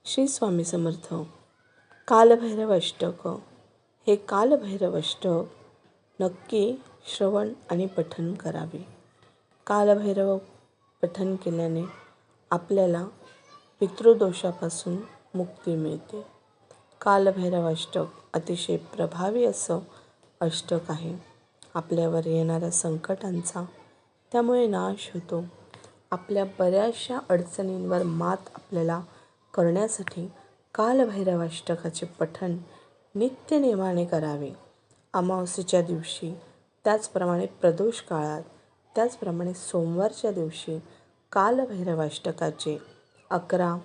श्री स्वामी समर्थ. कालभैरव अष्टक. हे कालभैरव अष्टक नक्की श्रवण आणि पठण करावे. कालभैरव पठण केल्याने आपल्याला पितृदोषापासून मुक्ती मिळते. कालभैरव अष्टक अतिशय प्रभावी असं अष्टक आहे. आपल्यावर येणाऱ्या संकटांचा त्यामुळे नाश होतो. आपल्या बऱ्याचशा अडचणींवर मात आपल्याला करण्यासाठी कालभैरव अष्टकाचे पठण नित्यनेमाने करावे. अमावस्येच्या दिवशी, त्याचप्रमाणे प्रदोष काळात, त्याचप्रमाणे सोमवारच्या दिवशी कालभैरव अष्टकाचे 11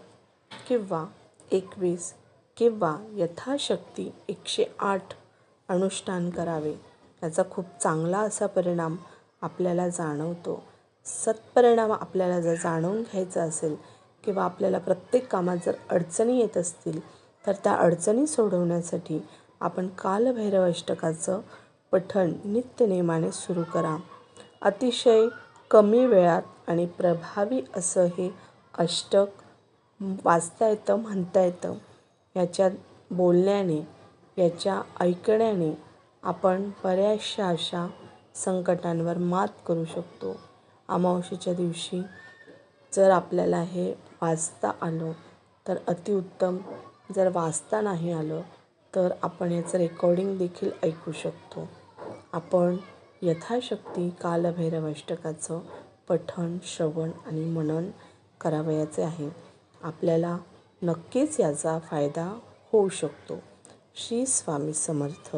किंवा 21 किंवा यथाशक्ती 108 अनुष्ठान करावे. याचा खूप चांगला असा परिणाम आपल्याला जाणवतो. सत्परिणाम आपल्याला जर जाणून घ्यायचा असेल किंवा आपल्याला प्रत्येक कामात जर अडचणी येत असतील तर त्या अडचणी सोडवण्यासाठी आपण कालभैरव अष्टकाचं पठण नित्यनेमाने सुरू करा. अतिशय कमी वेळात आणि प्रभावी असं हे अष्टक वाचता येतं, म्हणता येतं. याच्या बोलण्याने, याच्या ऐकण्याने आपण बऱ्याचशा अशा संकटांवर मात करू शकतो. अमावस्येच्या दिवशी जर आपल्याला हे वाचता आलं तर अतिउत्तम. जर वाचता नाही आलं तर आपण याचं रेकॉर्डिंग देखील ऐकू शकतो. आपण यथाशक्ती कालभैरव अष्टकाचं पठण, श्रवण आणि मनन करावयाचे आहे. आपल्याला नक्कीच याचा फायदा होऊ शकतो. श्री स्वामी समर्थ.